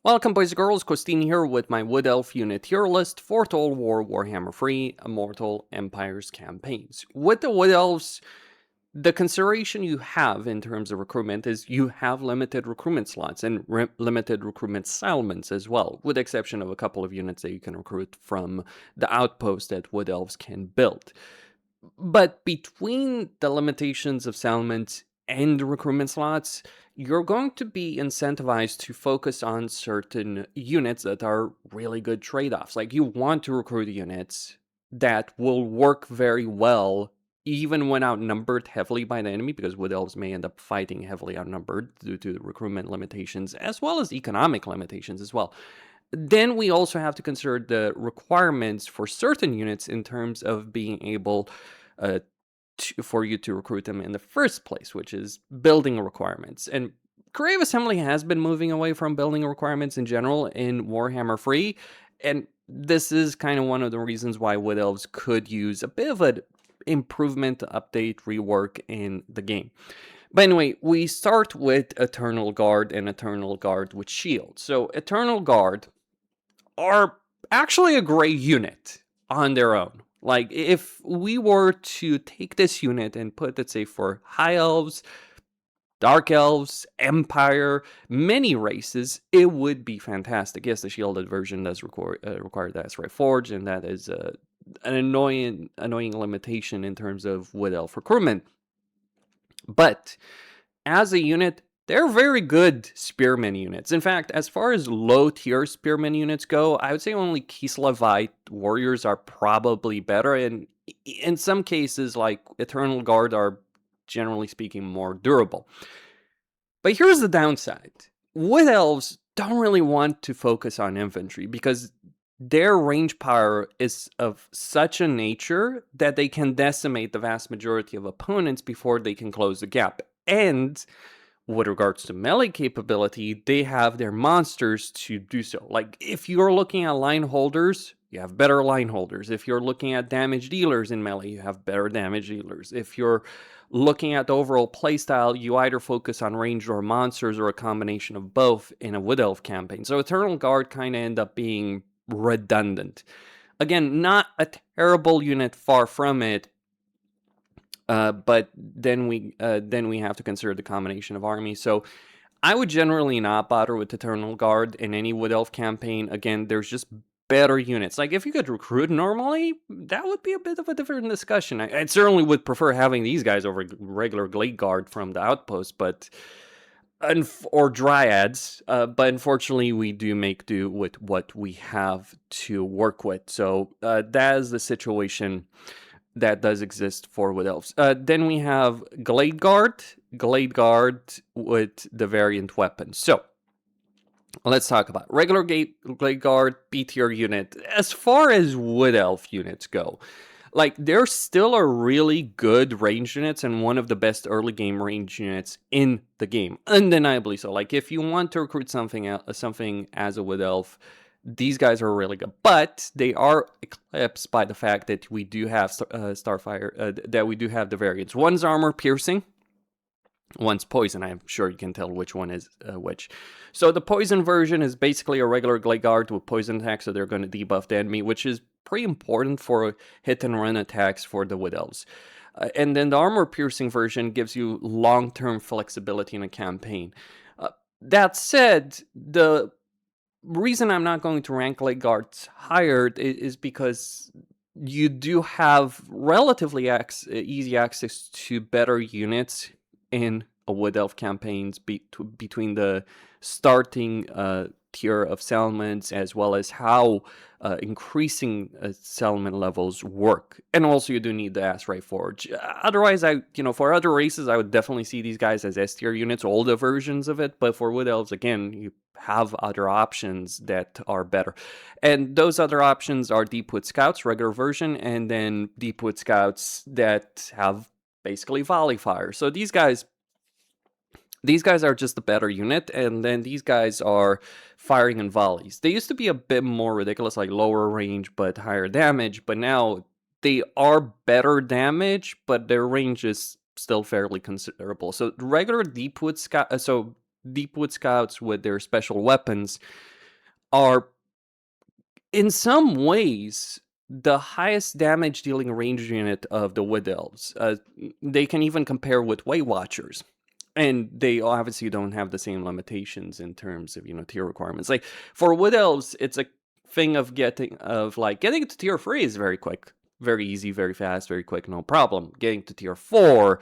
Welcome boys and girls, Costin here with my Wood Elf unit tier list for Total War Warhammer 3 Immortal Empires campaigns. With the Wood Elves, the consideration you have in terms of recruitment is you have limited recruitment slots and limited recruitment settlements as well, with the exception of a couple of units that you can recruit from the outpost that Wood Elves can build. But between the limitations of settlements and recruitment slots, you're going to be incentivized to focus on certain units that are really good trade-offs. Like, you want to recruit units that will work very well even when outnumbered heavily by the enemy, because Wood Elves may end up fighting heavily outnumbered due to recruitment limitations as well as economic limitations as well. Then we also have to consider the requirements for certain units in terms of being able uh, for you to recruit them in the first place, which is building requirements. And Creative Assembly has been moving away from building requirements in general in Warhammer 3, and this is kind of one of the reasons why Wood Elves could use a bit of an improvement, update, rework in the game. But anyway, we start with Eternal Guard and Eternal Guard with Shield. So Eternal Guard are actually a great unit on their own. Like, if we were to take this unit and put it, say, for High Elves, Dark Elves, Empire, many races, it would be fantastic. Yes, the shielded version does require the S-Ray Forge, and that is an annoying limitation in terms of Wood Elf recruitment. But as a unit, they're very good spearmen units. In fact, as far as low-tier spearmen units go, I would say only Kislevite warriors are probably better, and in some cases, like Eternal Guard, are generally speaking more durable. But here's the downside. Wood Elves don't really want to focus on infantry because their range power is of such a nature that they can decimate the vast majority of opponents before they can close the gap. And with regards to melee capability, they have their monsters to do so. Like, if you're looking at line holders, you have better line holders. If you're looking at damage dealers in melee, you have better damage dealers. If you're looking at the overall playstyle, you either focus on ranged or monsters or a combination of both in a Wood Elf campaign. So Eternal Guard kind of end up being redundant. Again, not a terrible unit, far from it, but then we have to consider the combination of armies. So I would generally not bother with Eternal Guard in any Wood Elf campaign. Again, there's just better units. Like, if you could recruit normally, that would be a bit of a different discussion. I certainly would prefer having these guys over regular Glade Guard from the outpost, but or Dryads. But unfortunately, we do make do with what we have to work with. So that is the situation that does exist for Wood Elves. Then we have Glade Guard with the variant weapons. So let's talk about regular Glade Guard, B-tier unit. As far as Wood Elf units go, like, they're still a really good range units and one of the best early game range units in the game, undeniably so. Like, if you want to recruit something as a Wood Elf, these guys are really good, but they are eclipsed by the fact that we do have Starfire, that we do have the variants. One's armor piercing, one's poison. I'm sure you can tell which one is which. So the poison version is basically a regular Glade Guard with poison attack, so they're going to debuff the enemy, which is pretty important for hit and run attacks for the Wood Elves. And then the armor piercing version gives you long-term flexibility in a campaign. That said, the reason I'm not going to rank Glade Guards higher is because you do have relatively easy access to better units in a Wood Elf campaigns between the starting tier of settlements as well as how increasing settlement levels work. And also you do need the S-Ray Forge. Otherwise, for other races, I would definitely see these guys as S-tier units, older versions of it. But for Wood Elves, again, you have other options that are better. And those other options are Deepwood Scouts, regular version, and then Deepwood Scouts that have basically volley fire. So these guys are just a better unit, and then these guys are firing in volleys. They used to be a bit more ridiculous, like lower range but higher damage, but now they are better damage, but their range is still fairly considerable. So regular Deepwood Scout, Deepwood Scouts with their special weapons are, in some ways, the highest damage dealing range unit of the Wood Elves. They can even compare with Weight Watchers. And they obviously don't have the same limitations in terms of, tier requirements. Like, for Wood Elves, it's a thing of getting to tier 3 is very quick. Very easy, very fast, very quick, no problem. Getting to tier 4,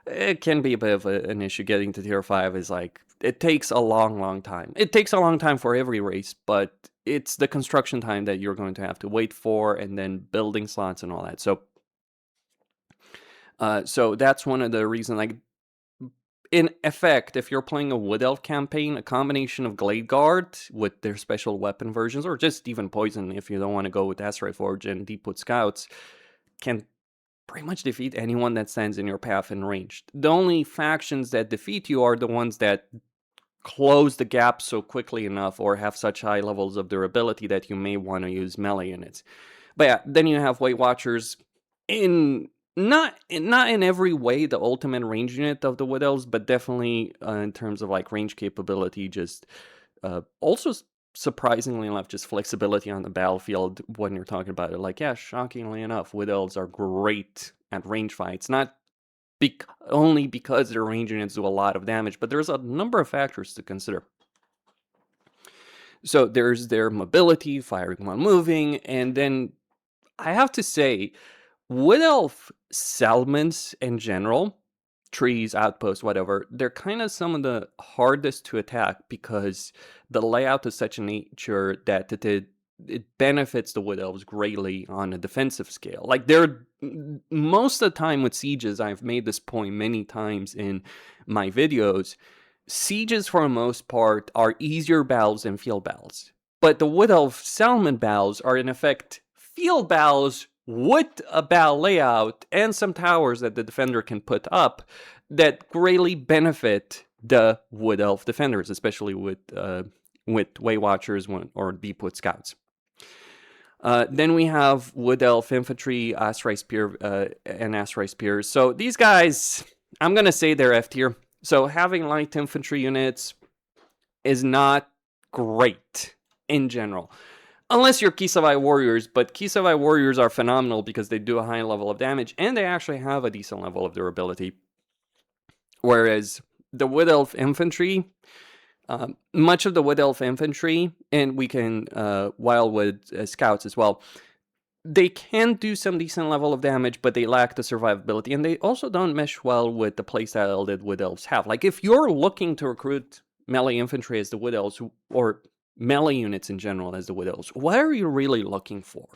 it can be a bit of an issue. Getting to tier 5 is it takes a long time. It takes a long time for every race, but it's the construction time that you're going to have to wait for, and then building slots and all that. So that's one of the reasons, in effect, if you're playing a Wood Elf campaign, a combination of Glade Guard with their special weapon versions, or just even Poison if you don't want to go with Asteroid Forge and Deepwood Scouts, can pretty much defeat anyone that stands in your path and range. The only factions that defeat you are the ones that close the gap so quickly enough or have such high levels of durability that you may want to use melee units. But yeah, then you have Weight Watchers in not in every way the ultimate range unit of the Wood Elves, but definitely in terms of range capability, just also surprisingly enough, just flexibility on the battlefield when you're talking about it. Yeah, shockingly enough, Wood Elves are great at range fights, not only because their range units do a lot of damage, but there's a number of factors to consider. So there's their mobility, firing while moving, and then I have to say, Wood Elf settlements in general, trees, outposts, whatever, they're kind of some of the hardest to attack because the layout is such a nature that it benefits the Wood Elves greatly on a defensive scale. They're most of the time with sieges, I've made this point many times in my videos, sieges for the most part are easier battles than field battles. But the Wood Elf settlement battles are in effect field battles with a battle layout and some towers that the defender can put up that greatly benefit the Wood Elf defenders, especially with Weight Watchers or Deepwood Scouts. Then we have Wood Elf Infantry, Asteroid Spear, and Asteroid Spears. So these guys, I'm going to say they're F tier. So having light infantry units is not great in general. Unless you're Kisavai Warriors, but Kisavai Warriors are phenomenal because they do a high level of damage and they actually have a decent level of durability. Whereas the Wood Elf Infantry, much of the Wood Elf Infantry, and we can Wildwood Scouts as well, they can do some decent level of damage, but they lack the survivability, and they also don't mesh well with the playstyle that Wood Elves have. If you're looking to recruit melee infantry as the Wood Elves, or melee units in general as the Wood Elves, what are you really looking for?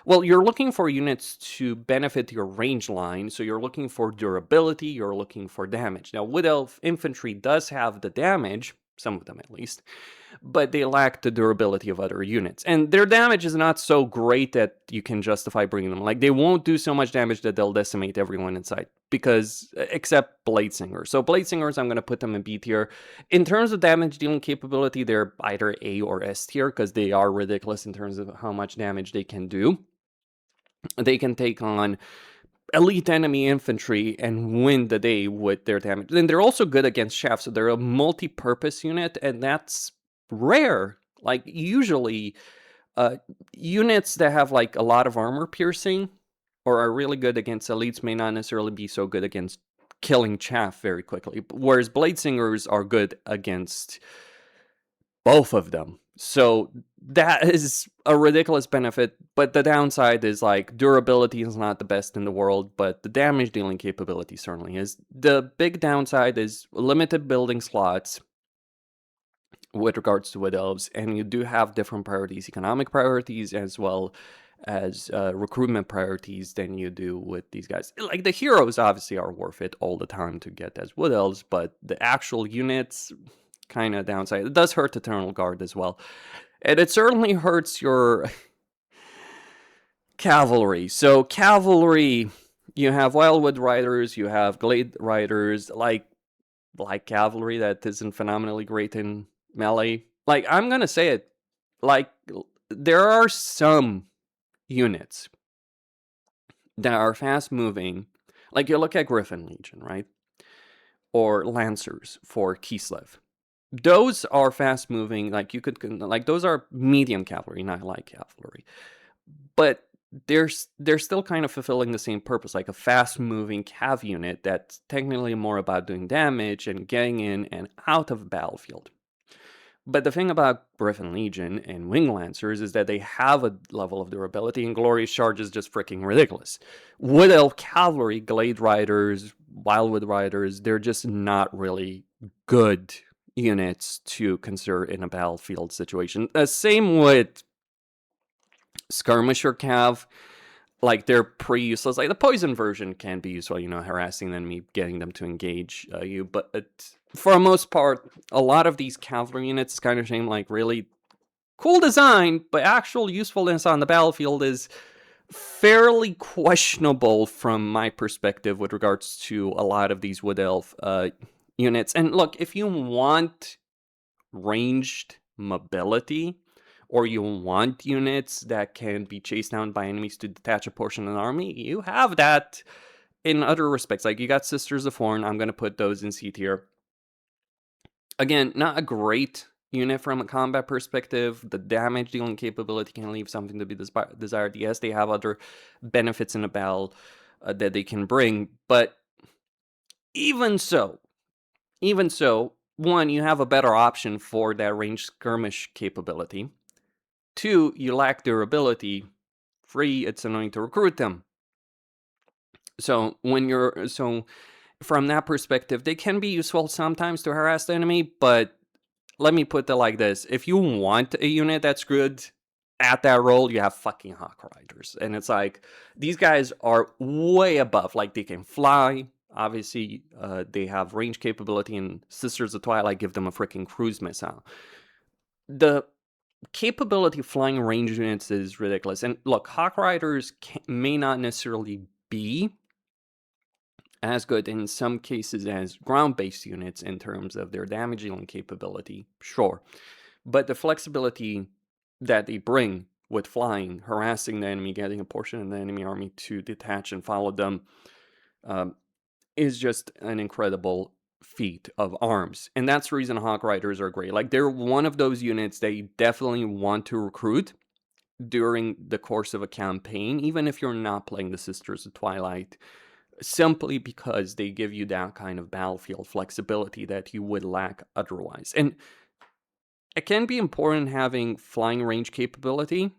Well, you're looking for units to benefit your range line, so you're looking for durability, you're looking for damage. Now, Wood Elf Infantry does have the damage, some of them at least, but they lack the durability of other units. And their damage is not so great that you can justify bringing them. They won't do so much damage that they'll decimate everyone inside, because, except Bladesingers. So Bladesingers, I'm going to put them in B tier. In terms of damage dealing capability, they're either A or S tier, because they are ridiculous in terms of how much damage they can do. They can take on elite enemy infantry and win the day with their damage. Then they're also good against chaff, so they're a multi-purpose unit, and that's rare. Usually, units that have a lot of armor piercing or are really good against elites may not necessarily be so good against killing chaff very quickly, whereas Bladesingers are good against both of them. So that is a ridiculous benefit, but the downside is durability is not the best in the world, but the damage dealing capability certainly is. The big downside is limited building slots with regards to Wood Elves, and you do have different priorities, economic priorities as well as recruitment priorities than you do with these guys. The heroes obviously are worth it all the time to get as Wood Elves, but the actual units, kind of downside. It does hurt Eternal Guard as well. And it certainly hurts your cavalry. So cavalry, you have Wildwood Riders, you have Glade Riders, like cavalry that isn't phenomenally great in melee. I'm gonna say it, there are some units that are fast moving. You look at Griffin Legion, right? Or Lancers for Kislev. those are fast moving. Like you could like those are medium cavalry, not light cavalry, but they're still kind of fulfilling the same purpose, like a fast moving cav unit that's technically more about doing damage and getting in and out of the battlefield. But the thing about Griffin Legion and Wing Lancers is that they have a level of durability, and Glorious Charge is just freaking ridiculous. Wood Elf Cavalry, Glade Riders, Wildwood Riders, they're just not really good units to consider in a battlefield situation. Same with Skirmisher Cav. Like, they're pretty useless. Like, the poison version can be useful, harassing the enemy, getting them to engage you. But for the most part, a lot of these cavalry units kind of seem like really cool design, but actual usefulness on the battlefield is fairly questionable from my perspective with regards to a lot of these Wood Elf units. And look, if you want ranged mobility, or you want units that can be chased down by enemies to detach a portion of an army, you have that in other respects. Like, you got Sisters of Horn, I'm going to put those in C tier. Again, not a great unit from a combat perspective. The damage dealing capability can leave something to be desired. Yes, they have other benefits in a battle that they can bring, but even so, one, you have a better option for that ranged skirmish capability. Two, you lack durability. Three, it's annoying to recruit them. So from that perspective, they can be useful sometimes to harass the enemy, but let me put it like this. If you want a unit that's good at that role, you have fucking Hawk Riders. And it's like, these guys are way above. Like, they can fly. Obviously, they have range capability, and Sisters of Twilight give them a freaking cruise missile. The capability of flying range units is ridiculous. And look, Hawk Riders may not necessarily be as good in some cases as ground-based units in terms of their damage dealing capability, sure. But the flexibility that they bring with flying, harassing the enemy, getting a portion of the enemy army to detach and follow them, is just an incredible feat of arms. And that's the reason Hawk Riders are great. Like, they're one of those units that you definitely want to recruit during the course of a campaign, even if you're not playing the Sisters of Twilight, simply because they give you that kind of battlefield flexibility that you would lack otherwise. And it can be important having flying range capability.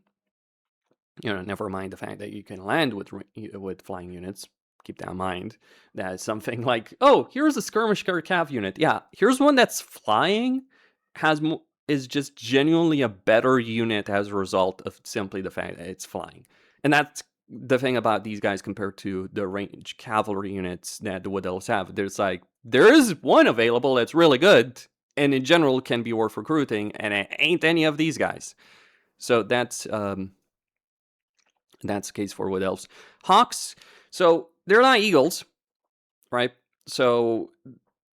Never mind the fact that you can land with flying units. Keep that in mind. That is something like, oh, here's a skirmisher cav unit. Yeah, here's one that's flying, is just genuinely a better unit as a result of simply the fact that it's flying. And that's the thing about these guys compared to the range cavalry units that the Wood Elves have. There is one available that's really good, and in general can be worth recruiting, and it ain't any of these guys. So that's the case for Wood Elves. Hawks, so they're not eagles, right? So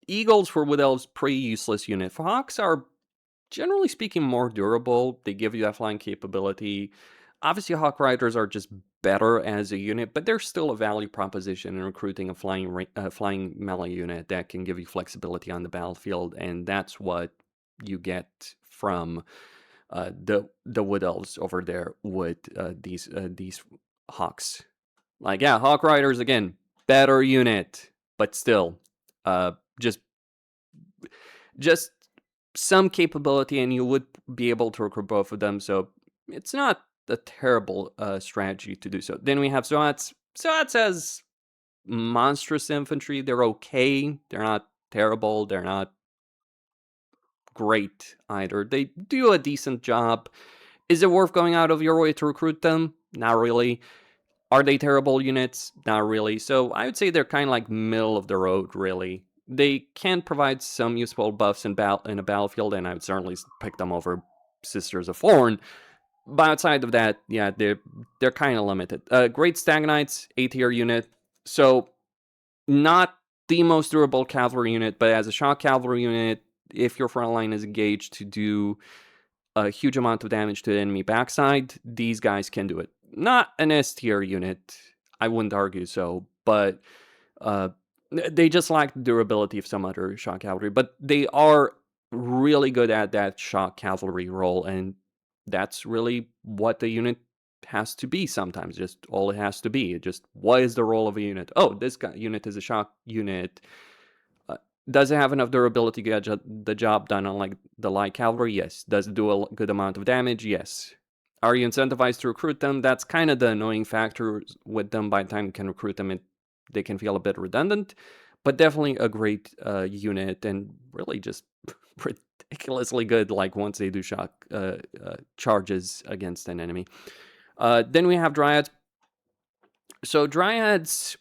eagles for Wood Elves, pretty useless unit. For Hawks are, generally speaking, more durable. They give you that flying capability. Obviously, Hawk Riders are just better as a unit, but they're still a value proposition in recruiting a flying melee unit that can give you flexibility on the battlefield, and that's what you get from the Wood Elves over there with these Hawks. Like, yeah, Hawk Riders, again, better unit, but still, just some capability, and you would be able to recruit both of them, so it's not a terrible strategy to do so. Then we have Zoats. Zoats as monstrous infantry. They're okay. They're not terrible. They're not great either. They do a decent job. Is it worth going out of your way to recruit them? Not really. Are they terrible units? Not really. So I would say they're kind of like middle of the road, really. They can provide some useful buffs in a battlefield, and I would certainly pick them over Sisters of Thorn. But outside of that, yeah, they're kind of limited. Great Stag Knights, A-tier unit. So not the most durable cavalry unit, but as a shock cavalry unit, if your front line is engaged to do a huge amount of damage to the enemy backside, these guys can do it. Not an S-tier unit, I wouldn't argue so, but they just lack the durability of some other shock cavalry. But they are really good at that shock cavalry role, and that's really what the unit has to be sometimes. Just all it has to be. Just what is the role of a unit? Oh, this unit is a shock unit. Uh, does it have enough durability to get the job done unlike the light cavalry? Yes. Does it do a good amount of damage? Yes. Are you incentivized to recruit them? That's kind of the annoying factor with them. By the time you can recruit them, they can feel a bit redundant, but definitely a great unit, and really just ridiculously good, like once they do shock charges against an enemy. Then we have Dryads. So Dryads,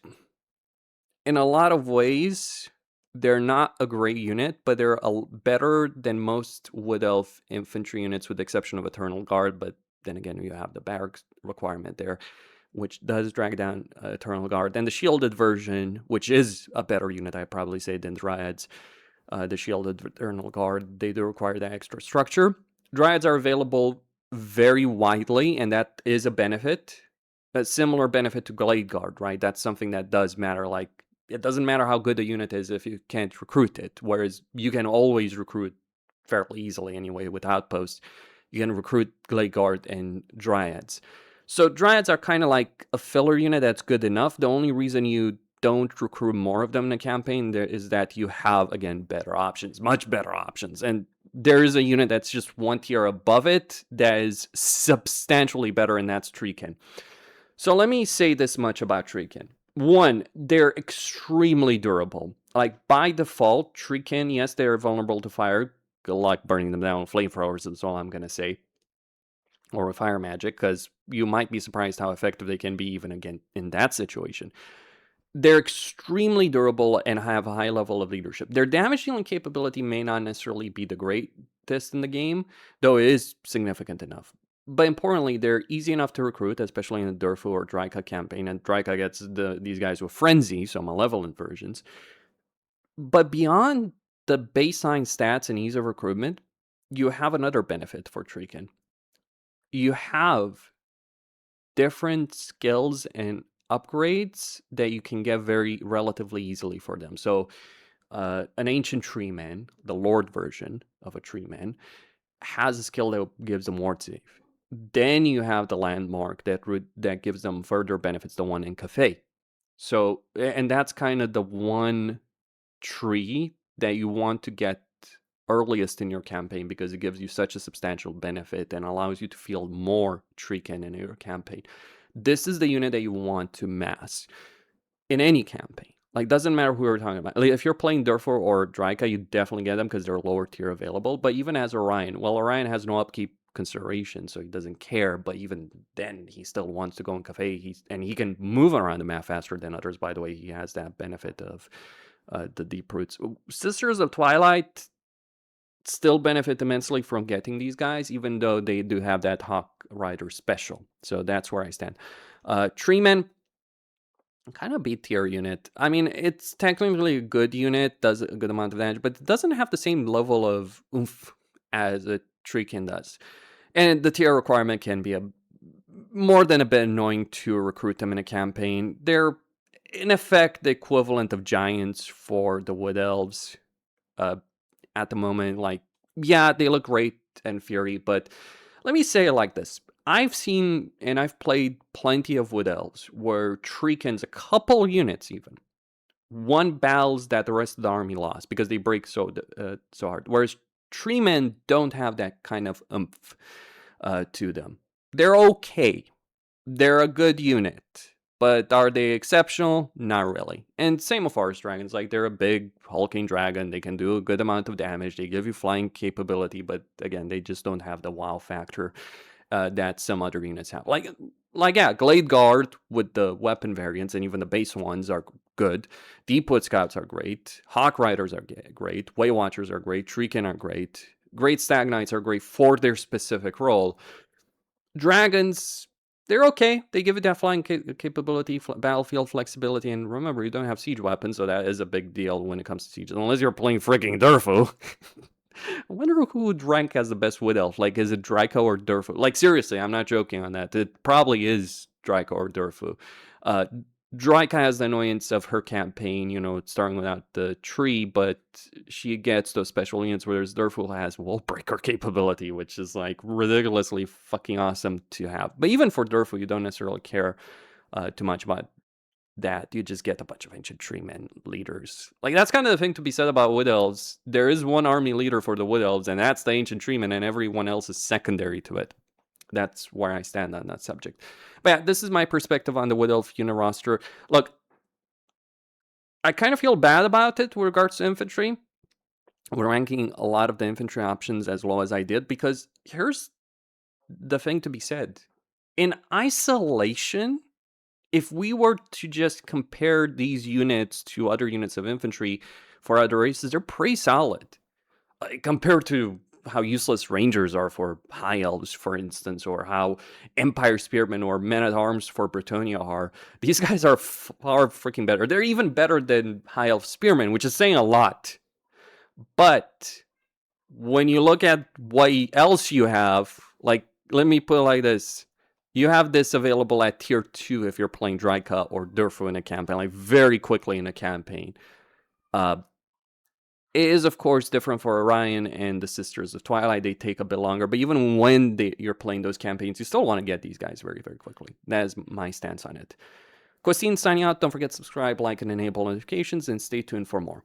in a lot of ways, they're not a great unit, but they're better than most Wood Elf infantry units, with the exception of Eternal Guard. But then again, you have the barracks requirement there, which does drag down Eternal Guard. And the shielded version, which is a better unit, I'd probably say, than Dryads. The shielded Eternal Guard, they do require that extra structure. Dryads are available very widely, and that is a benefit. A similar benefit to Glade Guard, right? That's something that does matter. Like, it doesn't matter how good the unit is if you can't recruit it, whereas you can always recruit fairly easily anyway with Outposts. You can recruit Glade Guard and Dryads. So Dryads are kind of like a filler unit that's good enough. The only reason you don't recruit more of them in a campaign there is that you have, again, better options, much better options. And there is a unit that's just one tier above it that is substantially better, and that's Treekin. So let me say this much about Treekin. One, they're extremely durable. Like, by default, Treekin, yes, they're vulnerable to fire, like burning them down with flamethrowers is all I'm going to say, or with fire magic, because you might be surprised how effective they can be even again in that situation. They're extremely durable and have a high level of leadership. Their damage dealing capability may not necessarily be the greatest in the game, though it is significant enough. But importantly, they're easy enough to recruit, especially in the Durfu or Dryka campaign. And Dryka gets these guys with Frenzy, so malevolent versions. But beyond the baseline stats and ease of recruitment, you have another benefit for Treekin. You have different skills and upgrades that you can get very relatively easily for them. So an Ancient Treeman, the Lord version of a Treeman, has a skill that gives them ward save. Then you have the Landmark that gives them further benefits, the one in Cafe. So, and that's kind of the one tree that you want to get earliest in your campaign, because it gives you such a substantial benefit and allows you to field more Treekin in your campaign. This is the unit that you want to mass in any campaign. Like, doesn't matter who we're talking about. Like, if you're playing Durfor or Dryka, you definitely get them because they're lower tier available. But even as Orion, well, Orion has no upkeep consideration, so he doesn't care. But even then, he still wants to go in Cafe. And he can move around the map faster than others. By the way, he has that benefit of the Deep Roots. Sisters of Twilight still benefit immensely from getting these guys, even though they do have that Hawk Rider special. So that's where I stand. Treeman, kind of B tier unit. I mean, it's technically a good unit, does a good amount of damage, but it doesn't have the same level of oomph as a Treekin does. And the tier requirement can be more than a bit annoying to recruit them in a campaign. They're, in effect, the equivalent of giants for the Wood Elves at the moment. Like, yeah, they look great and Fury, but let me say it like this. I've seen and I've played plenty of Wood Elves where Treekin's, a couple units even, won battles that the rest of the army lost because they break so hard. Whereas Treemen don't have that kind of oomph to them. They're okay. They're a good unit. But are they exceptional? Not really. And same with Forest Dragons. Like, they're a big hulking dragon. They can do a good amount of damage. They give you flying capability. But again, they just don't have the wow factor that some other units have. Like yeah, Glade Guard with the weapon variants and even the base ones are good. Deepwood Scouts are great. Hawk Riders are great. Way Watchers are great. Treekin are great. Great Stag Knights are great for their specific role. Dragons, they're okay. They give you that flying capability, battlefield flexibility, and remember, you don't have siege weapons, so that is a big deal when it comes to siege. Unless you're playing freaking Durfu. I wonder who would rank as the best Wood Elf. Like, is it Dryko or Durfu? Like, seriously, I'm not joking on that. It probably is Dryko or Durfu. Draika has the annoyance of her campaign, you know, starting without the tree, but she gets those special units, whereas Durful has wall breaker capability, which is like ridiculously fucking awesome to have. But even for Durful, you don't necessarily care too much about that. You just get a bunch of ancient treemen leaders. Like, that's kind of the thing to be said about Wood Elves. There is one army leader for the Wood Elves, and that's the ancient treemen, and everyone else is secondary to it. That's where I stand on that subject. But yeah, this is my perspective on the Wood Elf unit roster. Look, I kind of feel bad about it with regards to infantry. We're ranking a lot of the infantry options as low as I did, because here's the thing to be said. In isolation, if we were to just compare these units to other units of infantry for other races, they're pretty solid. Compared to how useless rangers are for high elves, for instance, or how empire spearmen or men-at-arms for Bretonnia are, these guys are far freaking better. They're even better than high elf spearmen, which is saying a lot. But when you look at what else you have, like, let me put it like this. You have this available at tier 2 if you're playing Drycut or Durfu in a campaign, like very quickly in a campaign. It is, of course, different for Orion and the Sisters of Twilight. They take a bit longer, but even when you're playing those campaigns, you still want to get these guys very, very quickly. That is my stance on it. Costin signing out. Don't forget to subscribe, like, and enable notifications, and stay tuned for more.